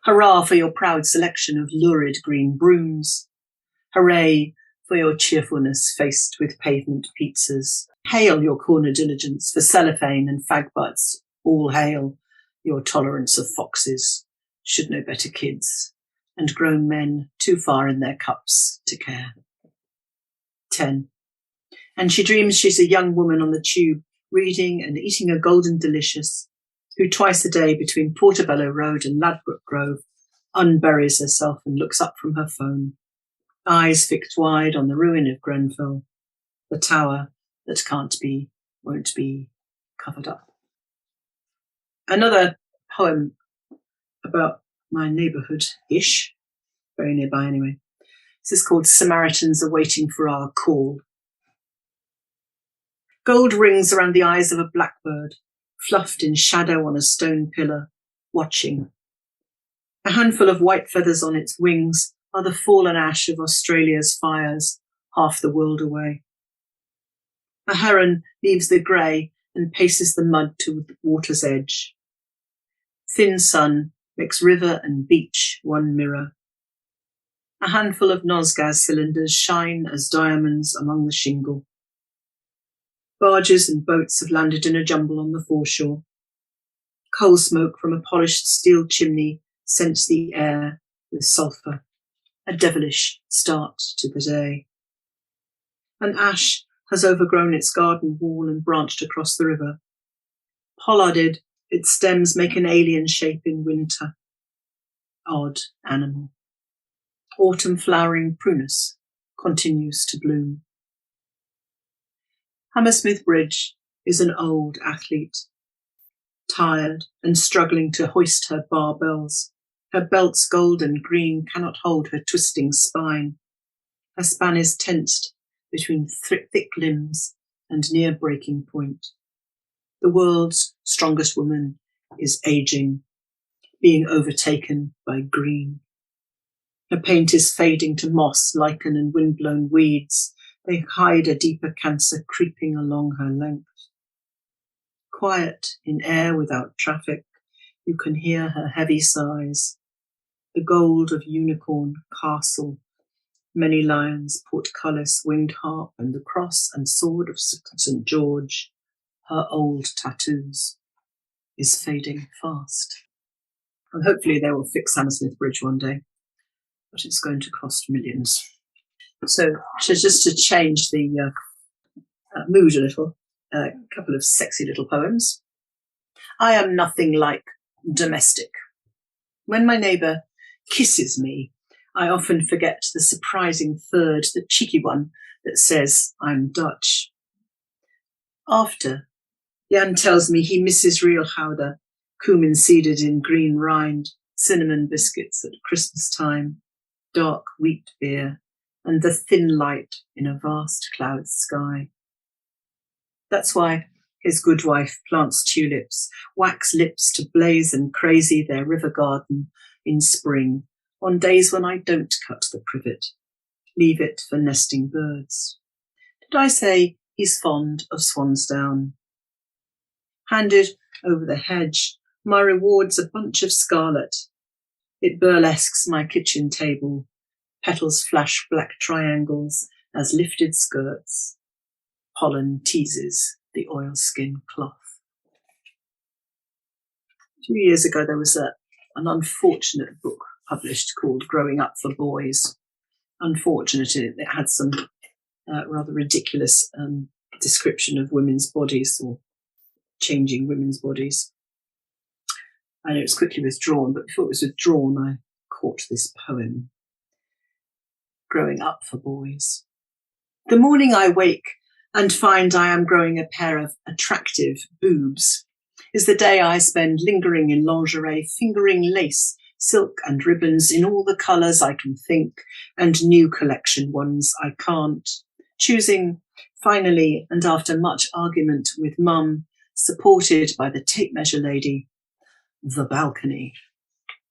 Hurrah for your proud selection of lurid green brooms. Hooray for your cheerfulness faced with pavement pizzas. Hail your corner diligence for cellophane and fag butts. All hail your tolerance of foxes, should know better kids, and grown men too far in their cups to care. 10. And she dreams she's a young woman on the tube, reading and eating a golden delicious, who twice a day between Portobello Road and Ladbroke Grove unburies herself and looks up from her phone, eyes fixed wide on the ruin of Grenfell, the tower that can't be, won't be covered up. Another poem about my neighbourhood-ish, very nearby anyway. This is called Samaritans Are Waiting for Our Call. Gold rings around the eyes of a blackbird, fluffed in shadow on a stone pillar, watching. A handful of white feathers on its wings are the fallen ash of Australia's fires, half the world away. A heron leaves the grey and paces the mud to the water's edge. Thin sun makes river and beach one mirror. A handful of Nosgas cylinders shine as diamonds among the shingle. Barges and boats have landed in a jumble on the foreshore. Coal smoke from a polished steel chimney scents the air with sulphur. A devilish start to the day. An ash has overgrown its garden wall and branched across the river. Pollarded, its stems make an alien shape in winter. Odd animal. Autumn flowering prunus continues to bloom. Hammersmith Bridge is an old athlete, tired and struggling to hoist her barbells. Her belt's gold and green cannot hold her twisting spine. Her span is tensed between thick limbs and near breaking point. The world's strongest woman is aging, being overtaken by green. Her paint is fading to moss, lichen and windblown weeds. They hide a deeper cancer creeping along her length. Quiet in air without traffic, you can hear her heavy sighs. The gold of unicorn, castle, many lions, portcullis, winged harp, and the cross and sword of St. George, her old tattoos, is fading fast. And hopefully they will fix Hammersmith Bridge one day, but it's going to cost millions. So just to change the mood a little, a couple of sexy little poems. I am nothing like domestic. When my neighbour kisses me, I often forget the surprising third, the cheeky one that says I'm Dutch. After, Jan tells me he misses real chowder, cumin seeded in green rind, cinnamon biscuits at Christmas time, dark wheat beer, and the thin light in a vast cloud sky. That's why his good wife plants tulips, wax lips to blaze and crazy their river garden in spring, on days when I don't cut the privet. leave it for nesting birds. Did I say he's fond of swansdown? Handed over the hedge, my reward's a bunch of scarlet. It burlesques my kitchen table. Petals flash black triangles as lifted skirts. Pollen teases the oilskin cloth. 2 years ago, there was an unfortunate book published called Growing Up for Boys. Unfortunate, it had some rather ridiculous description of women's bodies or changing women's bodies. I know it was quickly withdrawn, but before it was withdrawn, I caught this poem. Growing Up for Boys. The morning I wake and find I am growing a pair of attractive boobs is the day I spend lingering in lingerie, fingering lace, silk and ribbons in all the colours I can think and new collection ones I can't, choosing finally and after much argument with mum, supported by the tape measure lady, the balcony,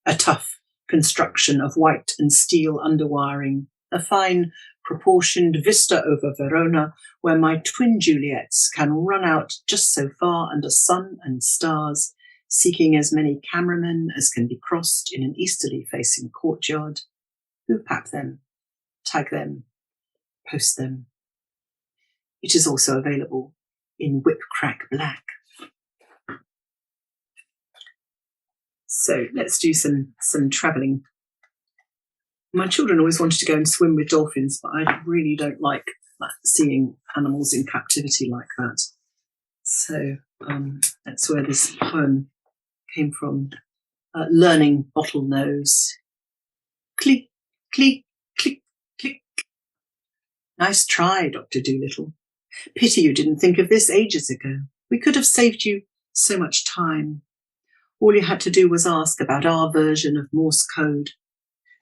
a tough construction of white and steel underwiring, a fine proportioned vista over Verona where my twin Juliets can run out just so far under sun and stars, seeking as many cameramen as can be crossed in an easterly facing courtyard, who pap them, tag them, post them. It is also available in whip crack black. So let's do some travelling. My children always wanted to go and swim with dolphins, but I really don't like seeing animals in captivity like that. So that's where this poem came from. Learning bottlenose. Click, click, click, click. Nice try, Dr. Dolittle. Pity you didn't think of this ages ago. We could have saved you so much time. All you had to do was ask about our version of Morse code.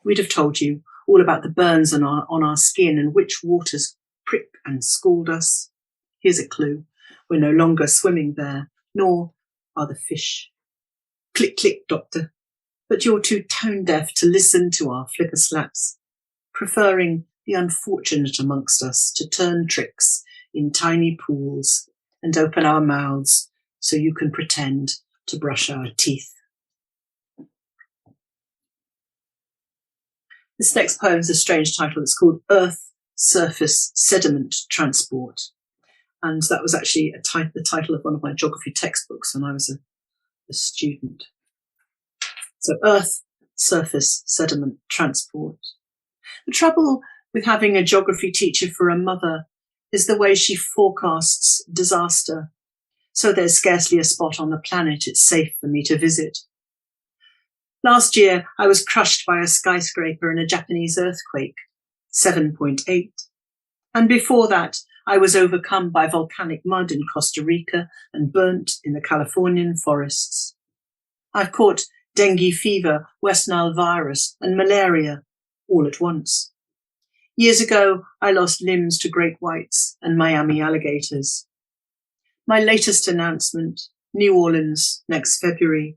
We'd have told you all about the burns on our skin and which waters prick and scald us. Here's a clue. We're no longer swimming there, nor are the fish. Click, click, doctor. But you're too tone-deaf to listen to our flicker slaps, preferring the unfortunate amongst us to turn tricks in tiny pools and open our mouths so you can pretend to brush our teeth. This next poem is a strange title. It's called Earth Surface Sediment Transport. And that was actually the title of one of my geography textbooks when I was a student. So Earth Surface Sediment Transport. The trouble with having a geography teacher for a mother is the way she forecasts disaster. So there's scarcely a spot on the planet it's safe for me to visit. Last year, I was crushed by a skyscraper in a Japanese earthquake, 7.8. And before that, I was overcome by volcanic mud in Costa Rica and burnt in the Californian forests. I've caught dengue fever, West Nile virus, and malaria all at once. Years ago, I lost limbs to great whites and Miami alligators. My latest announcement, New Orleans, next February,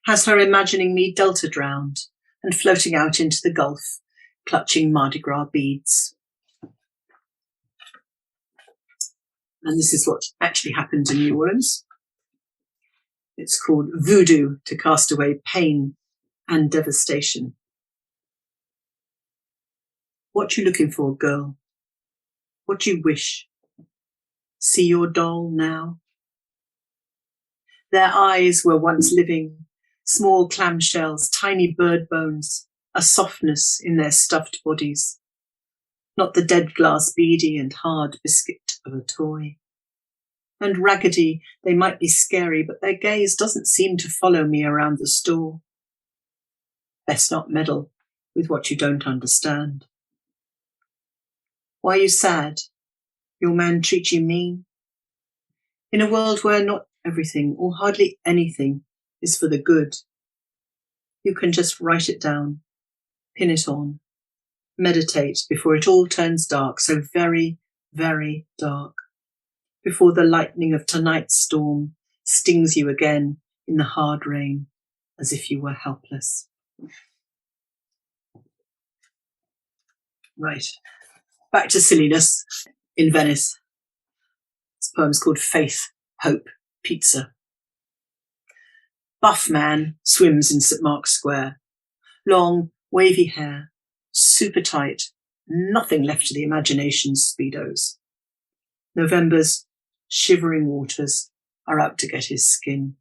has her imagining me delta drowned and floating out into the Gulf, clutching Mardi Gras beads. And this is what actually happened in New Orleans. It's called voodoo to cast away pain and devastation. What you looking for, girl? What you wish? See your doll now? Their eyes were once living, small clamshells, tiny bird bones, a softness in their stuffed bodies, not the dead glass beady and hard biscuit of a toy. And raggedy, they might be scary, but their gaze doesn't seem to follow me around the store. Best not meddle with what you don't understand. Why are you sad? Your man treat you mean? In a world where not everything or hardly anything is for the good, you can just write it down, pin it on, meditate before it all turns dark, so very, very dark, before the lightning of tonight's storm stings you again in the hard rain as if you were helpless. Right. Back to silliness in Venice. This poem's called Faith, Hope, Pizza. Buff man swims in St. Mark's Square. Long, wavy hair, super tight, nothing left to the imagination's speedos. November's shivering waters are out to get his skin.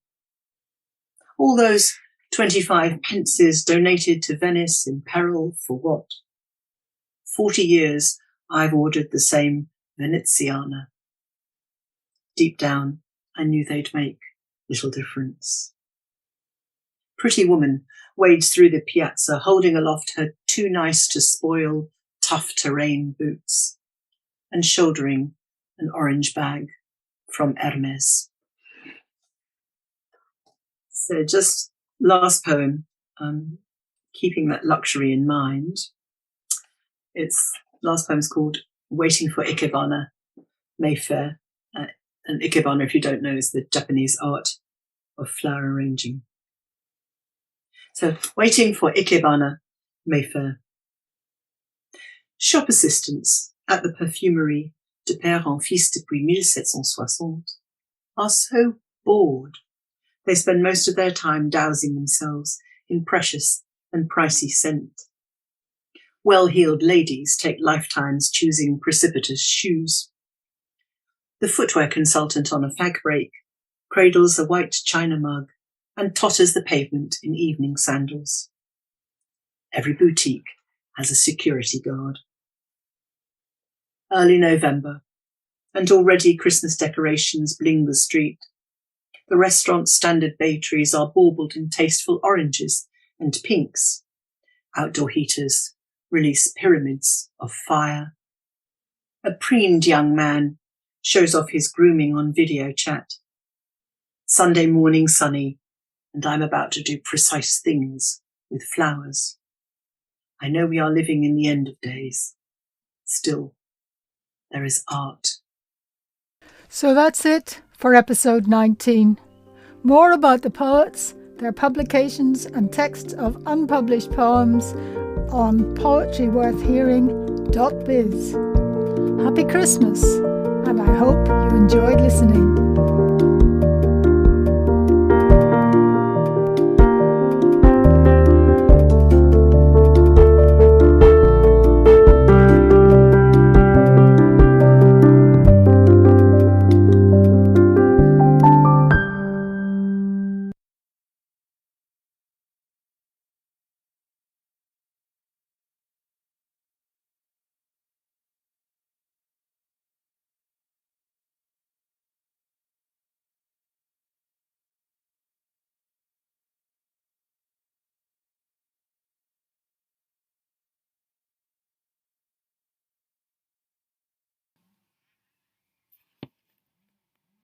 All those 25 pences donated to Venice in peril for what? 40 years I've ordered the same Veneziana. Deep down, I knew they'd make little difference. Pretty woman wades through the piazza, holding aloft her too nice to spoil tough terrain boots and shouldering an orange bag from Hermes. So just last poem, keeping that luxury in mind. Last poem's called Waiting for Ikebana, Mayfair. And Ikebana, if you don't know, is the Japanese art of flower arranging. So, Waiting for Ikebana, Mayfair. Shop assistants at the Perfumerie de Père en Fils depuis 1760 are so bored. They spend most of their time dousing themselves in precious and pricey scent. Well-heeled ladies take lifetimes choosing precipitous shoes. The footwear consultant on a fag break cradles a white china mug and totters the pavement in evening sandals. Every boutique has a security guard. Early November, and already Christmas decorations bling the street. The restaurant's standard bay trees are baubled in tasteful oranges and pinks. Outdoor heaters release pyramids of fire. A preened young man shows off his grooming on video chat. Sunday morning sunny, and I'm about to do precise things with flowers. I know we are living in the end of days. Still, there is art. So that's it for episode 19. More about the poets, their publications and texts of unpublished poems on poetryworthhearing.biz. Happy Christmas, and I hope you enjoyed listening.